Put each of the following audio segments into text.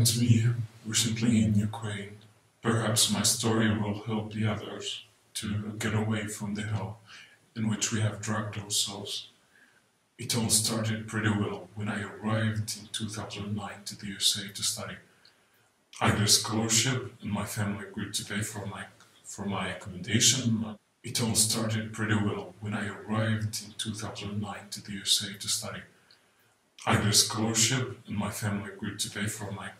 To me recently in Ukraine. Perhaps my story will help the others to get away from the hell in which we have dragged ourselves. It all started pretty well when I arrived in 2009 to the USA to study. I got a scholarship and my family agreed to pay for my accommodation. It all started pretty well when I arrived in 2009 to the USA to study. I got a scholarship and my family agreed to pay for my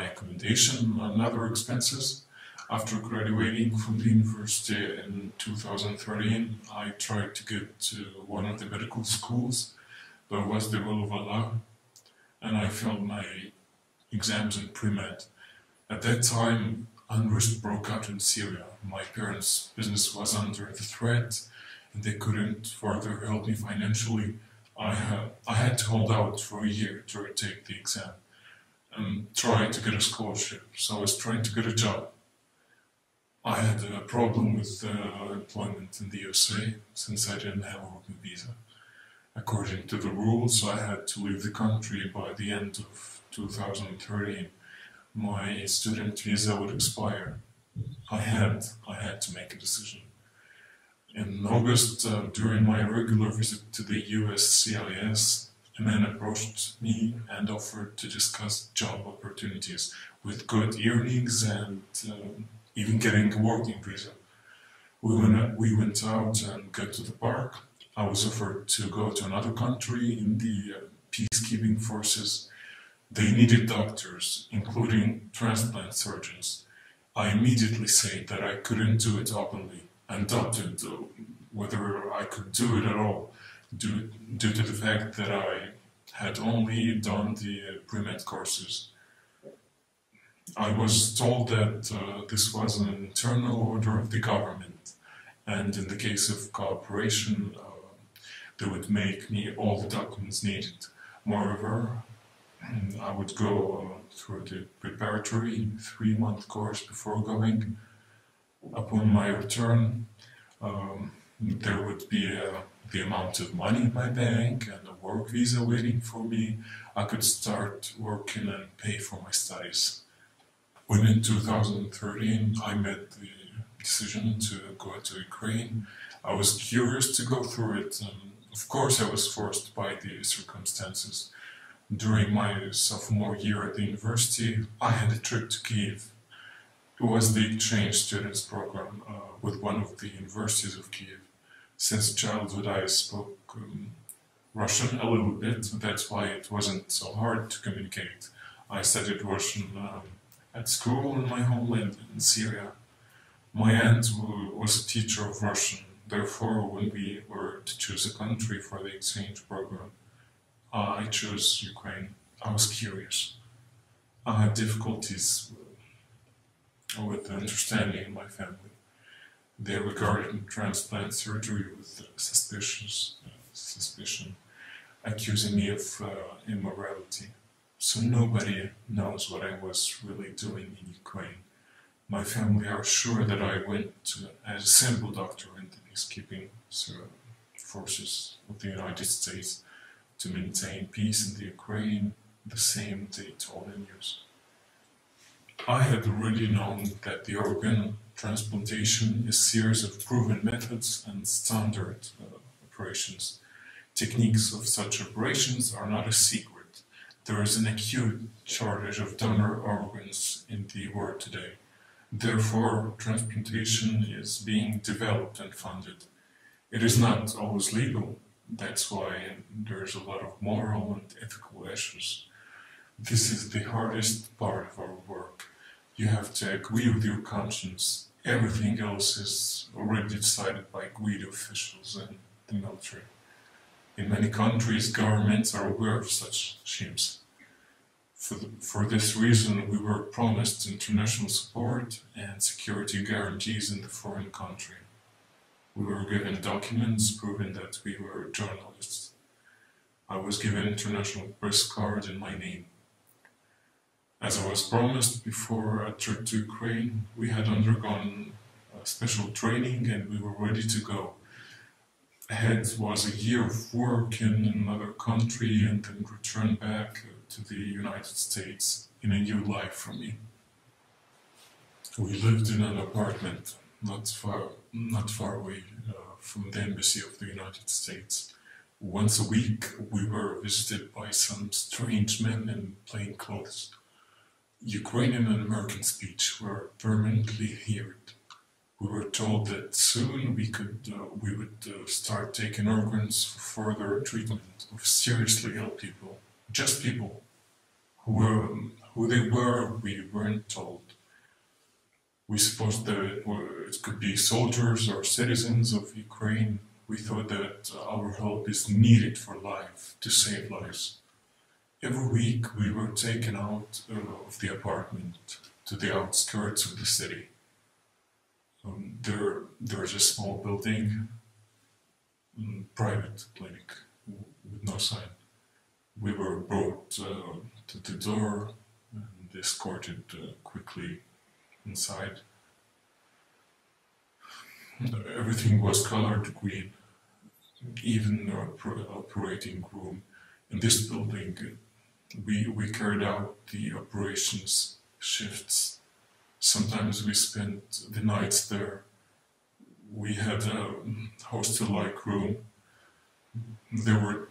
accommodation and other expenses. After graduating from the university in 2013, I tried to get to one of the medical schools, but it was the will of Allah, and I failed my exams in pre-med. At that time, unrest broke out in Syria. My parents' business was under the threat, and they couldn't further help me financially. I had to hold out for a year to retake the exam and try to get a scholarship. So I was trying to get a job. I had a problem with employment in the USA since I didn't have a working visa. According to the rules, I had to leave the country by the end of 2013. My student visa would expire. I had to make a decision. In August, during my regular visit to the US CIS, a man approached me and offered to discuss job opportunities with good earnings and even getting a working visa. We went out and got to the park. I was offered to go to another country in the peacekeeping forces. They needed doctors, including transplant surgeons. I immediately said that I couldn't do it openly and doubted whether I could do it at all due to the fact that I had only done the pre-med courses. I was told that this was an internal order of the government, and in the case of cooperation, they would make me all the documents needed. Moreover, I would go through the preparatory 3-month course before going. Upon my return, there would be the amount of money in my bank and a work visa waiting for me. I could start working and pay for my studies. When in 2013 I made the decision to go to Ukraine, I was curious to go through it, and of course I was forced by the circumstances. During my sophomore year at the university, I had a trip to Kiev. It was the exchange students program with one of the universities of Kiev. Since childhood I spoke Russian a little bit, that's why it wasn't so hard to communicate. I studied Russian at school in my homeland in Syria. My aunt was a teacher of Russian, therefore when we were to choose a country for the exchange program, I chose Ukraine. I was curious. I had difficulties with understanding my family. They regarded transplant surgery with suspicion, accusing me of immorality. So nobody knows what I was really doing in Ukraine. My family are sure that I went as a simple doctor in the peacekeeping forces of the United States to maintain peace in the Ukraine, the same they told the news. I had already known that the organ transplantation is a series of proven methods and standard operations. Techniques of such operations are not a secret. There is an acute shortage of donor organs in the world today. Therefore, transplantation is being developed and funded. It is not always legal. That's why there's a lot of moral and ethical issues. This is the hardest part of our work. You have to agree with your conscience. Everything else is already decided by greedy officials and the military. In many countries, governments are aware of such schemes. For this reason, we were promised international support and security guarantees in the foreign country. We were given documents proving that we were journalists. I was given an international press card in my name. As I was promised before a trip to Ukraine, we had undergone special training and we were ready to go. Ahead was a year of work in another country and then return back to the United States in a new life for me. We lived in an apartment not far away from the embassy of the United States. Once a week, we were visited by some strange men in plain clothes. Ukrainian and American speech were permanently heard. We were told that soon we would start taking organs for further treatment of seriously ill people. Just people. Who they were, we weren't told. We supposed that it could be soldiers or citizens of Ukraine. We thought that our help is needed for life, to save lives. Every week we were taken out of the apartment to the outskirts of the city. There's a small building, private clinic with no sign. We were brought to the door and escorted quickly inside. Everything was colored green, even the operating room. In this building, we carried out the operations shifts. Sometimes we spent the nights there. We had a hostel-like room. There were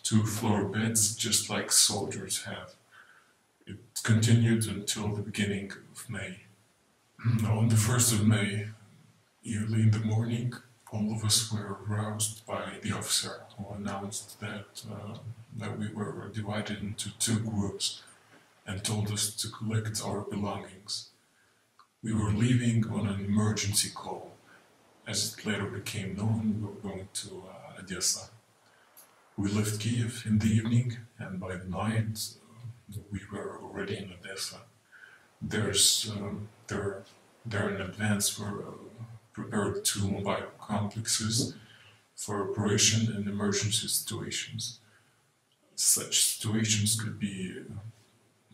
two-floor beds, just like soldiers have. It continued until the beginning of May. On the 1st of May, early in the morning, all of us were roused by the officer who announced that we were divided into two groups and told us to collect our belongings. We were leaving on an emergency call. As it later became known, we were going to Odessa. We left Kiev in the evening, and by the night we were already in Odessa. There in advance were prepared two mobile complexes for operation in emergency situations. Such situations could be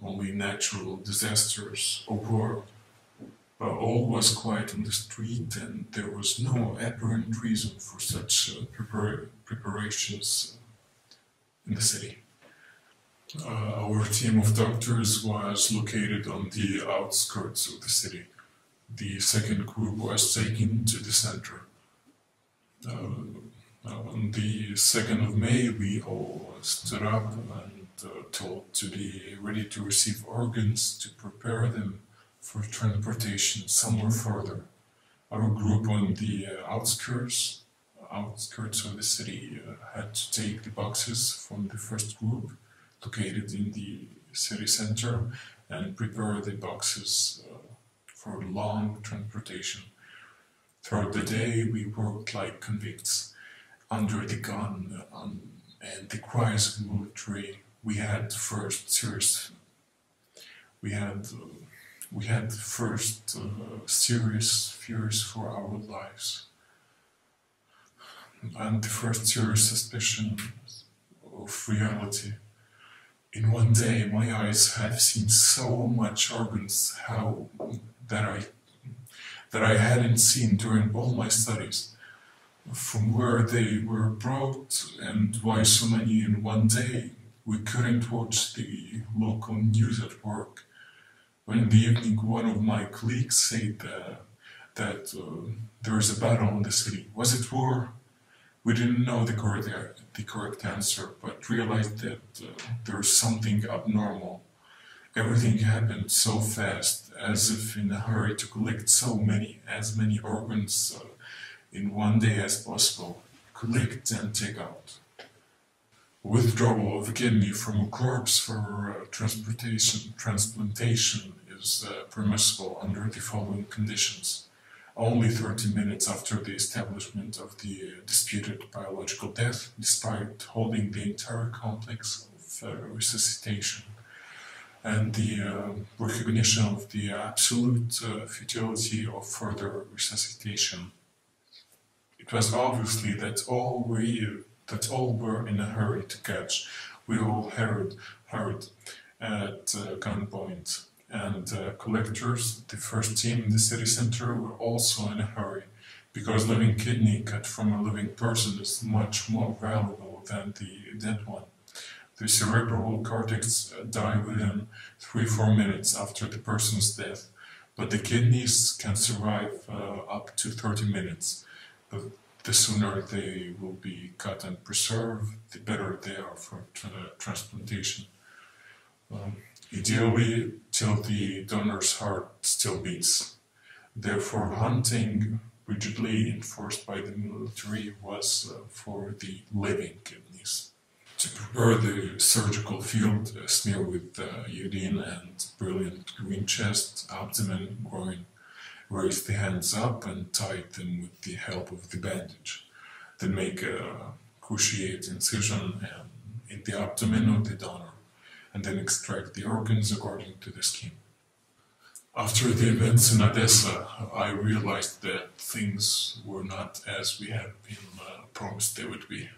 only natural disasters or war. But all was quiet on the street, and there was no apparent reason for such preparations in the city. Our team of doctors was located on the outskirts of the city. The second group was taken to the center. On the 2nd of May, we all stood up and told to be ready to receive organs to prepare them for transportation somewhere further. Our group on the outskirts of the city had to take the boxes from the first group located in the city center and prepare the boxes for long transportation. Throughout the day we worked like convicts. Under the gun and the cries of the military, we had first serious fears for our lives, and the first serious suspicion of reality. In one day, my eyes have seen so much organs that I hadn't seen during all my studies. From where they were brought and why so many in one day, we couldn't watch the local news at work. When in the evening one of my colleagues said that there is a battle in the city. Was it war? We didn't know the correct answer, but realized that there was something abnormal. Everything happened so fast, as if in a hurry to collect as many organs in one day as possible, collect and take out. Withdrawal of a kidney from a corpse for transplantation is permissible under the following conditions. Only 30 minutes after the establishment of the disputed biological death, despite holding the entire complex of resuscitation, and the recognition of the absolute futility of further resuscitation. It was obviously that all were in a hurry to catch. We all hurried at gunpoint, and collectors, the first team in the city center, were also in a hurry, because living kidney cut from a living person is much more valuable than the dead one. The cerebral cortex die within 3-4 minutes after the person's death, but the kidneys can survive up to 30 minutes. The sooner they will be cut and preserved, the better they are for transplantation. Ideally, till the donor's heart still beats. Therefore, hunting, rigidly enforced by the military, was for the living kidneys. To prepare the surgical field, smear with iodine and brilliant green chest, abdomen, groin. Raise the hands up and tie them with the help of the bandage. Then make a cruciate incision in the abdomen of the donor, and then extract the organs according to the scheme. After the events in Odessa, I realized that things were not as we had been promised they would be.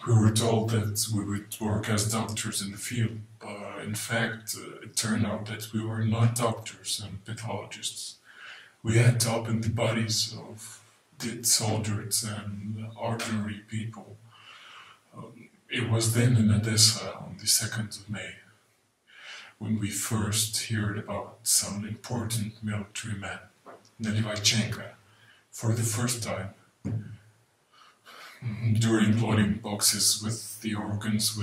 We were told that we would work as doctors in the field, but in fact, it turned out that we were not doctors and pathologists. We had to open the bodies of dead soldiers and ordinary people. It was then in Odessa on the 2nd of May, when we first heard about some important military man, Nalyvaichenko, for the first time. During loading boxes with the organs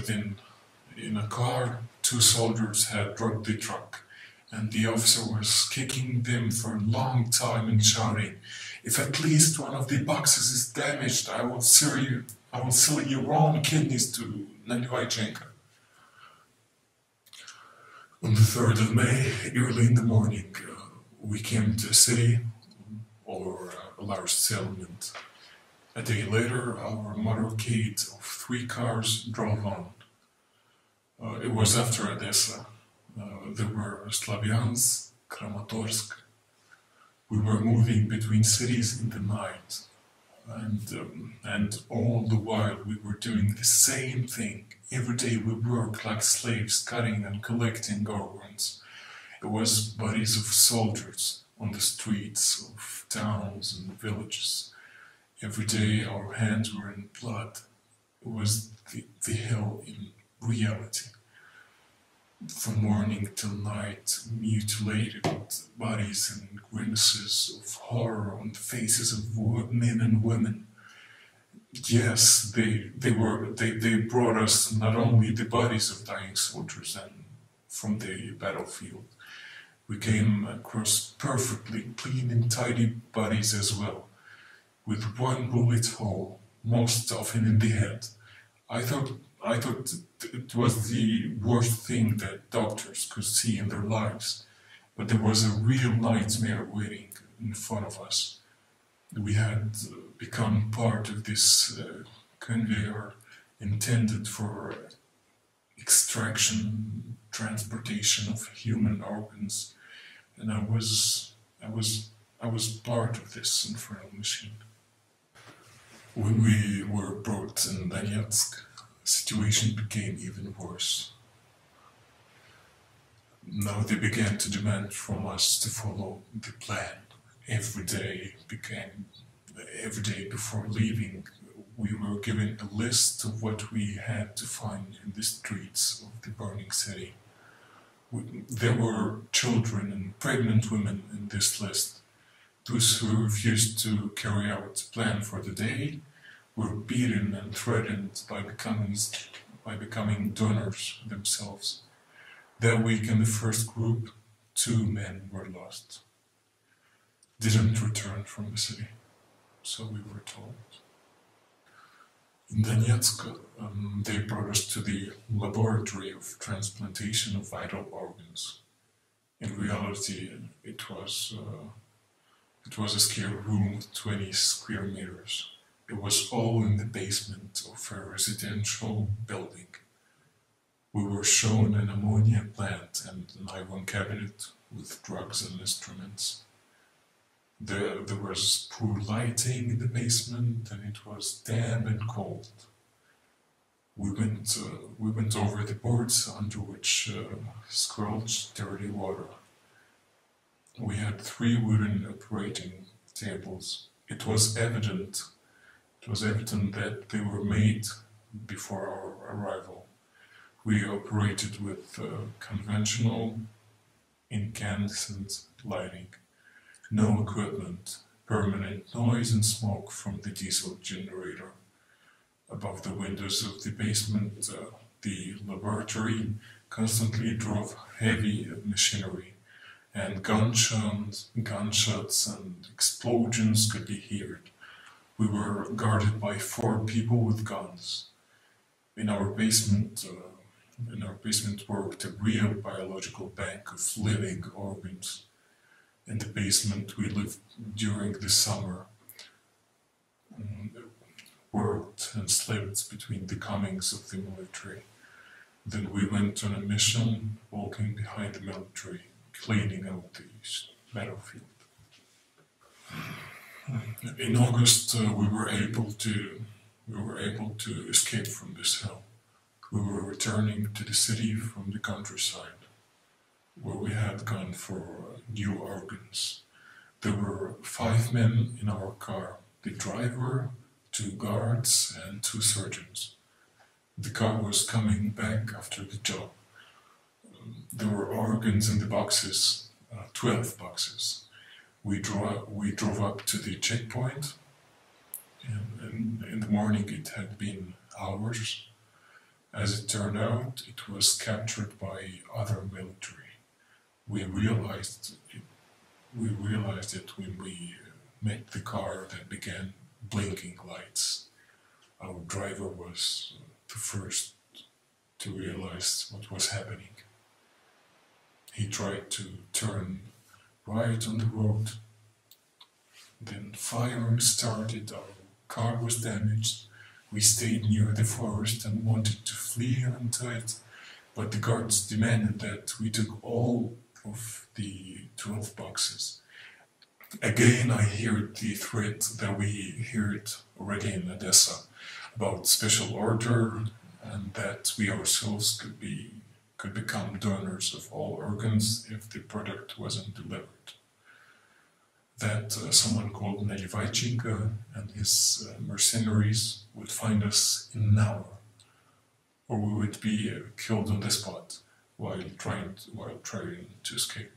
in a car, 2 soldiers had drugged the truck, and the officer was kicking them for a long time and shouting, "If at least one of the boxes is damaged, I will sell your own kidneys to Nalyvaichenko." On the 3rd of May, early in the morning, we came to a city or a large settlement. A day later, our motorcade of 3 cars drove on. It was after Odessa. There were Slavyansk, Kramatorsk. We were moving between cities in the night, and all the while we were doing the same thing. Every day we worked like slaves, cutting and collecting organs. It was bodies of soldiers on the streets of towns and villages. Every day our hands were in blood. It was the hell in reality. From morning till night, mutilated bodies and grimaces of horror on the faces of men and women. Yes, they brought us not only the bodies of dying soldiers and from the battlefield. We came across perfectly clean and tidy bodies as well, with 1 bullet hole, most often in the head. I thought it was the worst thing that doctors could see in their lives, but there was a real nightmare waiting in front of us. We had become part of this conveyor intended for extraction, transportation of human organs, and I was part of this infernal machine. When we were brought in Donetsk, the situation became even worse. Now they began to demand from us to follow the plan. Every day before leaving, we were given a list of what we had to find in the streets of the burning city. There were children and pregnant women in this list. Those who refused to carry out the plan for the day were beaten and threatened by becoming donors themselves. That week in the first group, 2 men were lost. Didn't return from the city, so we were told. In Donetsk, they brought us to the laboratory of transplantation of vital organs. In reality, it was a scare room with 20 square meters. It was all in the basement of a residential building. We were shown an ammonia plant and an iron cabinet with drugs and instruments. There was poor lighting in the basement, and it was damp and cold. We went over the boards under which squelched dirty water. We had 3 wooden operating tables. It was evident that they were made before our arrival. We operated with conventional incandescent lighting, no equipment, permanent noise and smoke from the diesel generator. Above the windows of the basement, the laboratory constantly drove heavy machinery, and gunshots and explosions could be heard. We were guarded by 4 people with guns. In our basement worked a real biological bank of living organs. In the basement we lived during the summer, worked and slept between the comings of the military. Then we went on a mission, walking behind the military, cleaning out the battlefield. In August, we were able to escape from this hell. We were returning to the city from the countryside, where we had gone for new organs. There were 5 men in our car: the driver, 2 guards, and 2 surgeons. The car was coming back after the job. There were organs in the boxes, 12 boxes. We drove up to the checkpoint, and in the morning it had been hours. As it turned out, it was captured by other military. We realized it when we met the car that began blinking lights. Our driver was the first to realize what was happening. He tried to turn right on the road. Then firing started, our car was damaged. We stayed near the forest and wanted to flee into it, but the guards demanded that we took all of the 12 boxes. Again, I heard the threat that we heard already in Odessa about special order, and that we ourselves could become donors of all organs if the product wasn't delivered. That someone called Nalivaychenko and his mercenaries would find us in an hour, or we would be killed on the spot while trying to escape.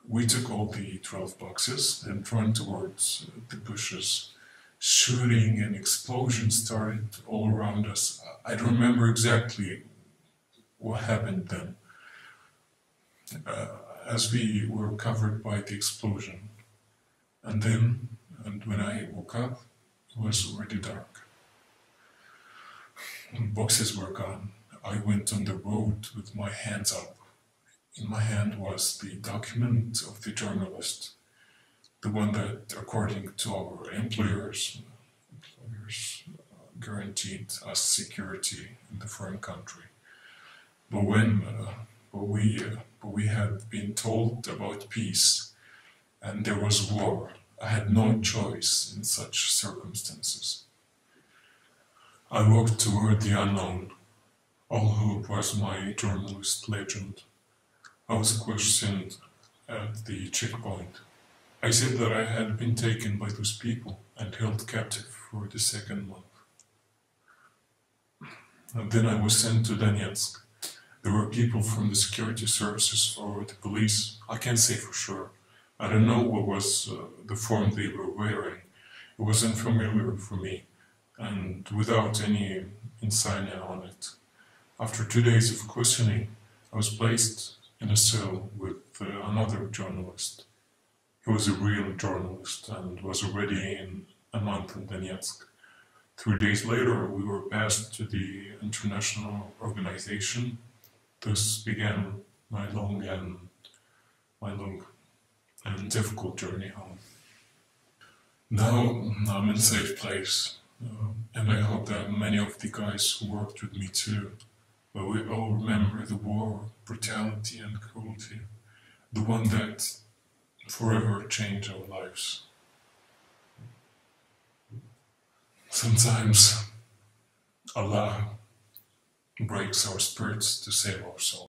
We took all the 12 boxes and ran towards the bushes. Shooting and explosions started all around us. I don't remember exactly what happened then, as we were covered by the explosion. And when I woke up, it was already dark. Boxes were gone. I went on the road with my hands up. In my hand was the document of the journalist, the one that, according to our employers guaranteed us security in the foreign country. But we had been told about peace, and there was war. I had no choice in such circumstances. I walked toward the unknown. All hope was my journalist legend. I was questioned at the checkpoint. I said that I had been taken by those people and held captive for the 2nd month. And then I was sent to Donetsk. There were people from the security services or the police. I can't say for sure. I don't know what was the form they were wearing. It was unfamiliar for me, and without any insignia on it. After 2 days of questioning, I was placed in a cell with another journalist. He was a real journalist and was already in a month in Donetsk. 3 days later, we were passed to the international organization. Thus began my long and difficult journey home. Now I'm in a safe place, and I hope that many of the guys who worked with me too. But we all remember the war, brutality and cruelty, the one that forever changed our lives. Sometimes Allah breaks our spirits to save our souls.